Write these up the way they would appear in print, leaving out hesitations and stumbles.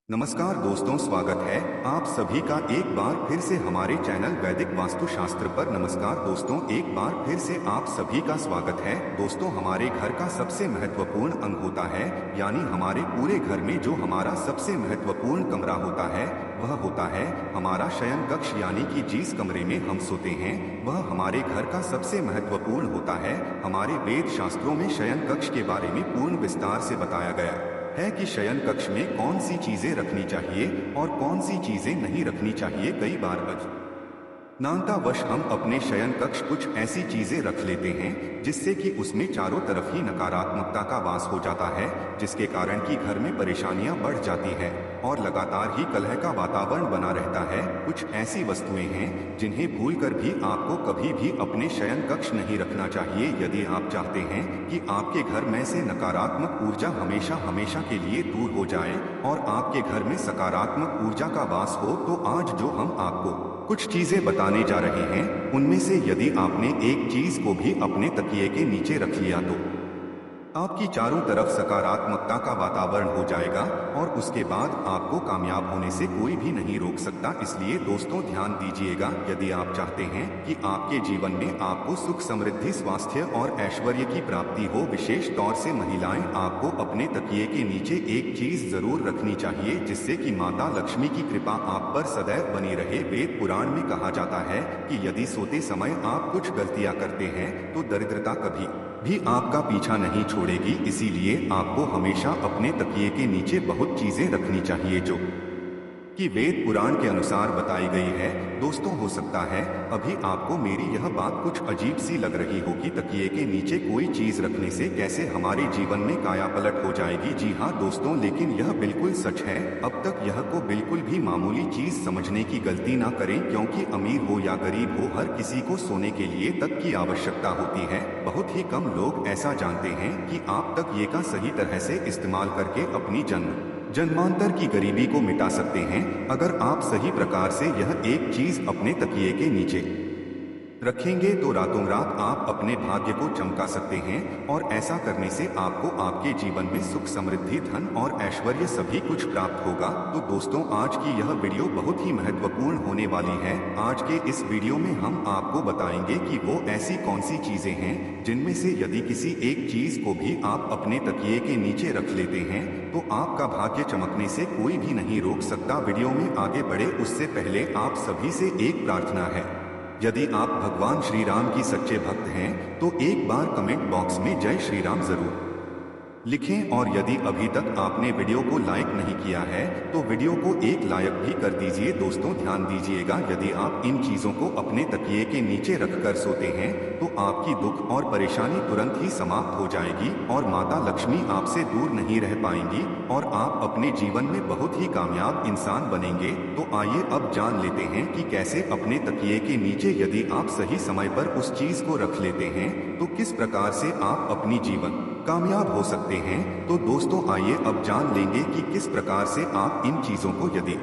नमस्कार दोस्तों, स्वागत है आप सभी का एक बार फिर से हमारे चैनल वैदिक वास्तुशास्त्र पर। नमस्कार दोस्तों, एक बार फिर से आप सभी का स्वागत है। दोस्तों, हमारे घर का सबसे महत्वपूर्ण अंग होता है, यानी हमारे पूरे घर में जो हमारा सबसे महत्वपूर्ण कमरा होता है वह होता है हमारा शयन कक्ष, यानी कि जिस कमरे में हम सोते हैं वह हमारे घर का सबसे महत्वपूर्ण होता है। हमारे वेद शास्त्रों में शयन कक्ष के बारे में पूर्ण विस्तार से बताया गया है कि शयन कक्ष में कौन सी चीजें रखनी चाहिए और कौन सी चीजें नहीं रखनी चाहिए। कई बार नानतावश हम अपने शयन कक्ष कुछ ऐसी चीजें रख लेते हैं जिससे कि उसमें चारों तरफ ही नकारात्मकता का वास हो जाता है, जिसके कारण कि घर में परेशानियां बढ़ जाती है और लगातार ही कलह का वातावरण बना रहता है। कुछ ऐसी वस्तुएं हैं जिन्हें भूलकर भी आपको कभी भी अपने शयन कक्ष नहीं रखना चाहिए। यदि आप चाहते हैं कि आपके घर में से नकारात्मक ऊर्जा हमेशा हमेशा के लिए दूर हो जाए और आपके घर में सकारात्मक ऊर्जा का वास हो, तो आज जो हम आपको कुछ चीजें बताने जा रहे हैं उनमें से यदि आपने एक चीज को भी अपने तकिए के नीचे रख लिया तो आपकी चारों तरफ सकारात्मकता का वातावरण हो जाएगा और उसके बाद आपको कामयाब होने से कोई भी नहीं रोक सकता। इसलिए दोस्तों, ध्यान दीजिएगा, यदि आप चाहते हैं कि आपके जीवन में आपको सुख, समृद्धि, स्वास्थ्य और ऐश्वर्य की प्राप्ति हो, विशेष तौर से महिलाएं, आपको अपने तकिए के नीचे एक चीज जरूर रखनी चाहिए जिससे कि माता लक्ष्मी की कृपा आप पर सदैव बनी रहे। वेद पुराण में कहा जाता है कि यदि सोते समय आप कुछ गलतियां करते हैं तो दरिद्रता कभी भी आपका पीछा नहीं छोड़ेगी। इसीलिए आपको हमेशा अपने तकिए के नीचे बहुत चीजें रखनी चाहिए जो कि वेद पुराण के अनुसार बताई गई है। दोस्तों, हो सकता है अभी आपको मेरी यह बात कुछ अजीब सी लग रही हो कि तकिए के नीचे कोई चीज रखने से कैसे हमारे जीवन में काया पलट हो जाएगी। जी हाँ दोस्तों, लेकिन यह बिल्कुल सच है। अब तक यह को बिल्कुल भी मामूली चीज समझने की गलती ना करें, क्योंकि अमीर हो या गरीब हो, हर किसी को सोने के लिए तक की आवश्यकता होती है। बहुत ही कम लोग ऐसा जानते हैं कि आप तकिए का सही तरह से इस्तेमाल करके अपनी जन्मांतर की गरीबी को मिटा सकते हैं। अगर आप सही प्रकार से यह एक चीज अपने तकिए के नीचे रखेंगे तो रातों रात आप अपने भाग्य को चमका सकते हैं और ऐसा करने से आपको आपके जीवन में सुख, समृद्धि, धन और ऐश्वर्य सभी कुछ प्राप्त होगा। तो दोस्तों, आज की यह वीडियो बहुत ही महत्वपूर्ण होने वाली है। आज के इस वीडियो में हम आपको बताएंगे कि वो ऐसी कौन सी चीजें हैं जिनमें से यदि किसी एक चीज को भी आप अपने तकिए के नीचे रख लेते हैं तो आपका भाग्य चमकने से कोई भी नहीं रोक सकता। वीडियो में आगे बढ़े उससे पहले आप सभी से एक प्रार्थना है, यदि आप भगवान श्री राम की सच्चे भक्त हैं तो एक बार कमेंट बॉक्स में जय श्री राम जरूर लिखें, और यदि अभी तक आपने वीडियो को लाइक नहीं किया है तो वीडियो को एक लाइक भी कर दीजिए। दोस्तों, ध्यान दीजिएगा, यदि आप इन चीजों को अपने तकिए के नीचे रखकर सोते हैं तो आपकी दुख और परेशानी तुरंत ही समाप्त हो जाएगी और माता लक्ष्मी आपसे दूर नहीं रह पाएंगी और आप अपने जीवन में बहुत ही कामयाब इंसान बनेंगे। तो आइए अब जान लेते हैं कि कैसे अपने तकिए के नीचे यदि आप सही समय पर उस चीज को रख लेते हैं तो किस प्रकार से आप अपनी जीवन कामयाब हो सकते हैं। तो दोस्तों, आइए अब जान लेंगे कि किस प्रकार से आप इन चीजों को यदि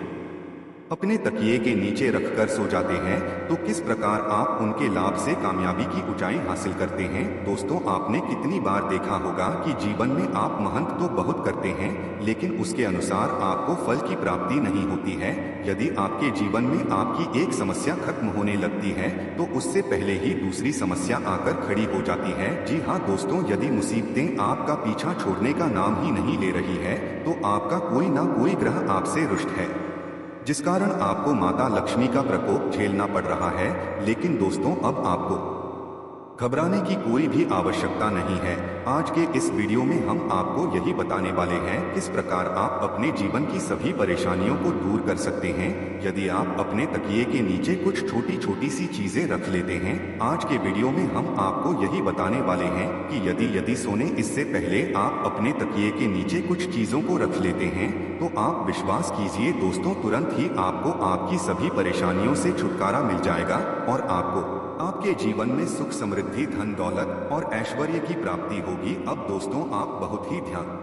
अपने तकिए के नीचे रखकर सो जाते हैं तो किस प्रकार आप उनके लाभ से कामयाबी की ऊंचाई हासिल करते हैं। दोस्तों, आपने कितनी बार देखा होगा कि जीवन में आप मेहनत तो बहुत करते हैं लेकिन उसके अनुसार आपको फल की प्राप्ति नहीं होती है। यदि आपके जीवन में आपकी एक समस्या खत्म होने लगती है तो उससे पहले ही दूसरी समस्या आकर खड़ी हो जाती है। जी हाँ दोस्तों, यदि मुसीबतें आपका पीछा छोड़ने का नाम ही नहीं ले रही है तो आपका कोई ना कोई ग्रह आपसे रुष्ट है, जिस कारण आपको माता लक्ष्मी का प्रकोप झेलना पड़ रहा है। लेकिन दोस्तों, अब आपको घबराने की कोई भी आवश्यकता नहीं है। आज के इस वीडियो में हम आपको यही बताने वाले हैं किस प्रकार आप अपने जीवन की सभी परेशानियों को दूर कर सकते हैं यदि आप अपने तकिए के नीचे कुछ छोटी छोटी सी चीजें रख लेते हैं। आज के वीडियो में हम आपको यही बताने वाले हैं कि यदि सोने इससे पहले आप अपने तकिए के नीचे कुछ चीजों को रख लेते हैं तो आप विश्वास कीजिए दोस्तों, तुरंत ही आपको आपकी सभी परेशानियों से छुटकारा मिल जाएगा और आपको आपके जीवन में सुख, समृद्धि, धन, दौलत और ऐश्वर्य की प्राप्ति होगी। अब दोस्तों, आप बहुत ही ध्यान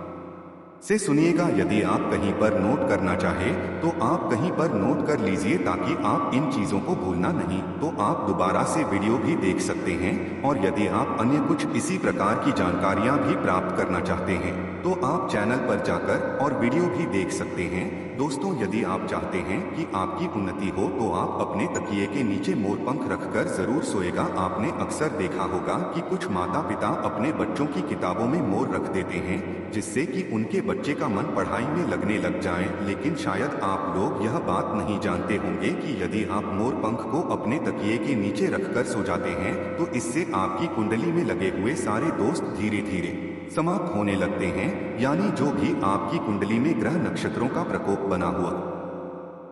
से सुनिएगा। यदि आप कहीं पर नोट करना चाहें तो आप कहीं पर नोट कर लीजिए ताकि आप इन चीजों को भूलना नहीं। तो आप दोबारा से वीडियो भी देख सकते हैं और यदि आप अन्य कुछ इसी प्रकार की जानकारियां भी प्राप्त करना चाहते हैं तो आप चैनल पर जाकर और वीडियो भी देख सकते हैं। दोस्तों, यदि आप चाहते हैं कि आपकी उन्नति हो तो आप अपने तकिए के नीचे मोरपंख रखकर जरूर सोएगा। आपने अक्सर देखा होगा कि कुछ माता पिता अपने बच्चों की किताबों में मोर रख देते हैं जिससे कि उनके बच्चे का मन पढ़ाई में लगने लग जाए। लेकिन शायद आप लोग यह बात नहीं जानते होंगे कि यदि आप मोरपंख को अपने तकिए के नीचे रखकर सो जाते हैं तो इससे आपकी कुंडली में लगे हुए सारे दोस्त धीरे धीरे समाप्त होने लगते हैं। यानी जो भी आपकी कुंडली में ग्रह नक्षत्रों का प्रकोप बना हुआ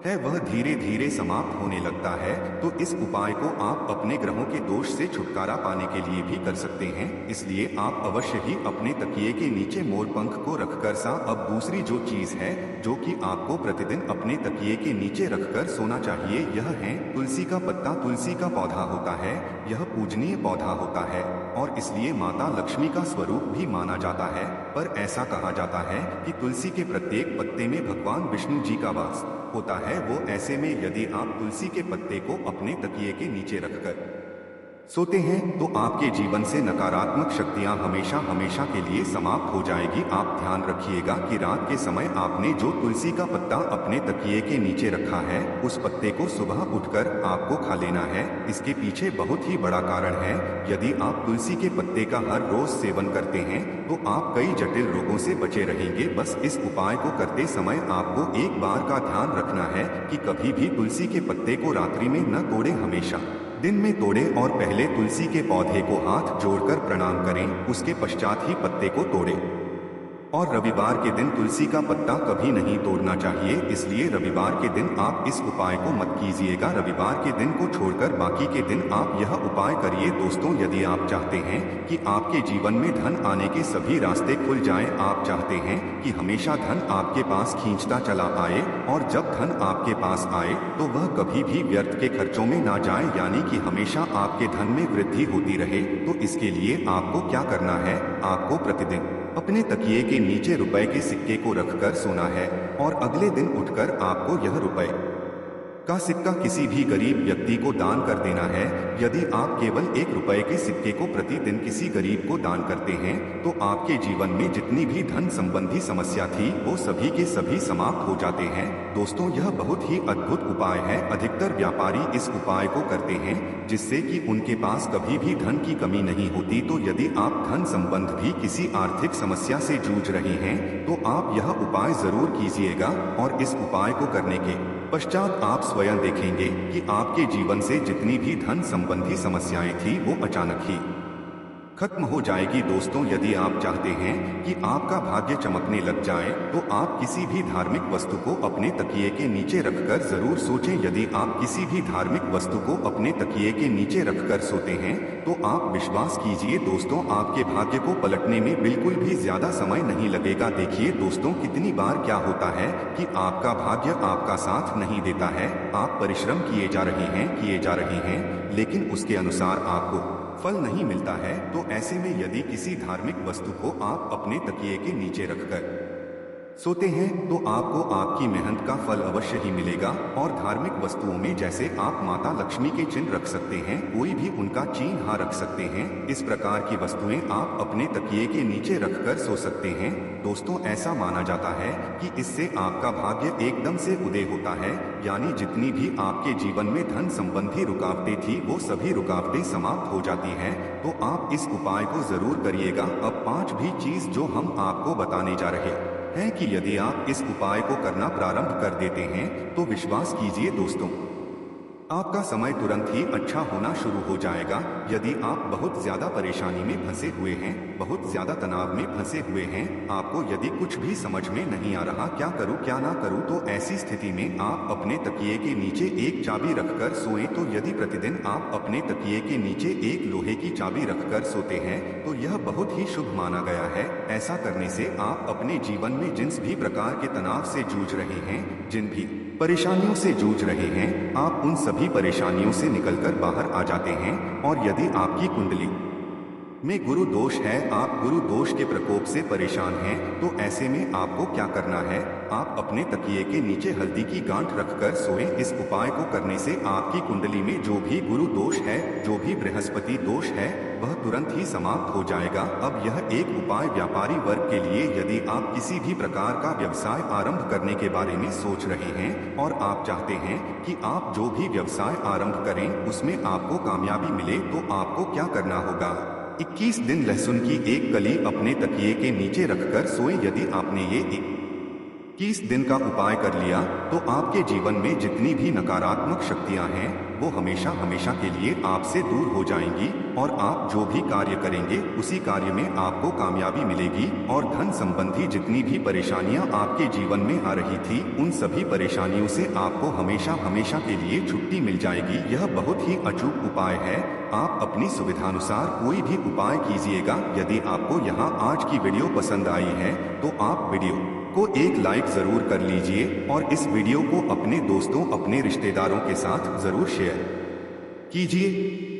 है वह धीरे धीरे समाप्त होने लगता है। तो इस उपाय को आप अपने ग्रहों के दोष से छुटकारा पाने के लिए भी कर सकते हैं। इसलिए आप अवश्य ही अपने तकिए के नीचे मोरपंख को रखकर अब दूसरी जो चीज है जो कि आपको प्रतिदिन अपने तकिए के नीचे रखकर सोना चाहिए, यह है तुलसी का पत्ता। तुलसी का पौधा होता है, यह पूजनीय पौधा होता है और इसलिए माता लक्ष्मी का स्वरूप भी माना जाता है। पर ऐसा कहा जाता है कि तुलसी के प्रत्येक पत्ते में भगवान विष्णु जी का वास होता है। वो ऐसे में यदि आप तुलसी के पत्ते को अपने तकिए के नीचे रखकर सोते हैं तो आपके जीवन से नकारात्मक शक्तियां हमेशा हमेशा के लिए समाप्त हो जाएगी। आप ध्यान रखिएगा कि रात के समय आपने जो तुलसी का पत्ता अपने तकिए के नीचे रखा है उस पत्ते को सुबह उठकर आपको खा लेना है। इसके पीछे बहुत ही बड़ा कारण है। यदि आप तुलसी के पत्ते का हर रोज सेवन करते हैं तो आप कई जटिल रोगों से बचे रहेंगे। बस इस उपाय को करते समय आपको एक बार का ध्यान रखना है कि कभी भी तुलसी के पत्ते को रात्रि में न तोड़े, हमेशा दिन में तोड़े और पहले तुलसी के पौधे को हाथ जोड़कर प्रणाम करें, उसके पश्चात ही पत्ते को तोड़े। और रविवार के दिन तुलसी का पत्ता कभी नहीं तोड़ना चाहिए। इसलिए रविवार के दिन आप इस उपाय को मत कीजिएगा। रविवार के दिन को छोड़कर बाकी के दिन आप यह उपाय करिए। दोस्तों, यदि आप चाहते हैं कि आपके जीवन में धन आने के सभी रास्ते खुल जाएं, आप चाहते हैं कि हमेशा धन आपके पास खींचता चला आए और जब धन आपके पास आए तो वह कभी भी व्यर्थ के खर्चों में ना जाए, यानी कि हमेशा आपके धन में वृद्धि होती रहे, तो इसके लिए आपको क्या करना है, आपको प्रतिदिन अपने तकिए के नीचे रुपए के सिक्के को रखकर सोना है और अगले दिन उठकर आपको यह रुपए का सिक्का किसी भी गरीब व्यक्ति को दान कर देना है। यदि आप केवल 1 रुपए के सिक्के को प्रतिदिन किसी गरीब को दान करते हैं तो आपके जीवन में जितनी भी धन संबंधी समस्या थी वो सभी के सभी समाप्त हो जाते हैं। दोस्तों, यह बहुत ही अद्भुत उपाय है। अधिकतर व्यापारी इस उपाय को करते हैं जिससे कि उनके पास कभी भी धन की कमी नहीं होती। तो यदि आप धन संबंध भी किसी आर्थिक समस्या से जूझ रहे हैं तो आप यह उपाय जरूर कीजिएगा और इस उपाय को करने के पश्चात आप स्वयं देखेंगे कि आपके जीवन से जितनी भी धन संबंधी समस्याएं थी वो अचानक ही खत्म हो जाएगी। दोस्तों, यदि आप चाहते हैं कि आपका भाग्य चमकने लग जाए तो आप किसी भी धार्मिक वस्तु को अपने तकिए के नीचे रखकर जरूर सोचें। यदि आप किसी भी धार्मिक वस्तु को अपने तकिए के नीचे रखकर सोते हैं तो आप विश्वास कीजिए दोस्तों, आपके भाग्य को पलटने में बिल्कुल भी ज्यादा समय नहीं लगेगा। देखिए दोस्तों, कितनी बार क्या होता है कि आपका भाग्य आपका साथ नहीं देता है। आप परिश्रम किए जा रहे हैं लेकिन उसके अनुसार आपको फल नहीं मिलता है। तो ऐसे में यदि किसी धार्मिक वस्तु को आप अपने तकिए के नीचे रखकर सोते हैं तो आपको आपकी मेहनत का फल अवश्य ही मिलेगा। और धार्मिक वस्तुओं में जैसे आप माता लक्ष्मी के चिन्ह रख सकते हैं, कोई भी उनका चिन्ह रख सकते हैं। इस प्रकार की वस्तुएं आप अपने तकिए के नीचे रखकर सो सकते हैं। दोस्तों, ऐसा माना जाता है कि इससे आपका भाग्य एकदम से उदय होता है, यानी जितनी भी आपके जीवन में धन संबंधी रुकावटें थी वो सभी रुकावटें समाप्त हो जाती हैं। तो आप इस उपाय को जरूर करिएगा। अब 5 भी चीज जो हम आपको बताने जा रहे हैं कि यदि आप इस उपाय को करना प्रारंभ कर देते हैं तो विश्वास कीजिए दोस्तों, आपका समय तुरंत ही अच्छा होना शुरू हो जाएगा। यदि आप बहुत ज्यादा परेशानी में फंसे हुए हैं, बहुत ज्यादा तनाव में फंसे हुए हैं, आपको यदि कुछ भी समझ में नहीं आ रहा क्या करूं क्या ना करूं, तो ऐसी स्थिति में आप अपने तकिए के नीचे एक चाबी रखकर सोएं। तो यदि प्रतिदिन आप अपने तकिए के नीचे एक लोहे की चाबी रखकर सोते हैं तो यह बहुत ही शुभ माना गया है। ऐसा करने से आप अपने जीवन में जिस भी प्रकार के तनाव से जूझ रहे हैं, जिन भी परेशानियों से जूझ रहे हैं, आप उन सभी परेशानियों से निकलकर बाहर आ जाते हैं। और यदि आपकी कुंडली में गुरु दोष है, आप गुरु दोष के प्रकोप से परेशान हैं, तो ऐसे में आपको क्या करना है, आप अपने तकिए के नीचे हल्दी की गांठ रखकर सोएं। इस उपाय को करने से आपकी कुंडली में जो भी गुरु दोष है, जो भी बृहस्पति दोष है, वह तुरंत ही समाप्त हो जाएगा। अब यह एक उपाय व्यापारी वर्ग के लिए, यदि आप किसी भी प्रकार का व्यवसाय आरंभ करने के बारे में सोच रहे हैं और आप चाहते हैं कि आप जो भी व्यवसाय आरंभ करें उसमें आपको कामयाबी मिले, तो आपको क्या करना होगा। 21 दिन लहसुन की एक कली अपने तकिए के नीचे रखकर सोएं। यदि आपने ये 21 दिन का उपाय कर लिया तो आपके जीवन में जितनी भी नकारात्मक शक्तियां हैं वो हमेशा हमेशा के लिए आपसे दूर हो जाएंगी और आप जो भी कार्य करेंगे उसी कार्य में आपको कामयाबी मिलेगी और धन संबंधी जितनी भी परेशानियां आपके जीवन में आ रही थी उन सभी परेशानियों से आपको हमेशा हमेशा के लिए छुट्टी मिल जाएगी। यह बहुत ही अचूक उपाय है, आप अपनी सुविधानुसार कोई भी उपाय कीजिएगा। यदि आपको यहाँ आज की वीडियो पसंद आई है तो आप वीडियो को एक लाइक जरूर कर लीजिए और इस वीडियो को अपने दोस्तों, अपने रिश्तेदारों के साथ जरूर शेयर कीजिए।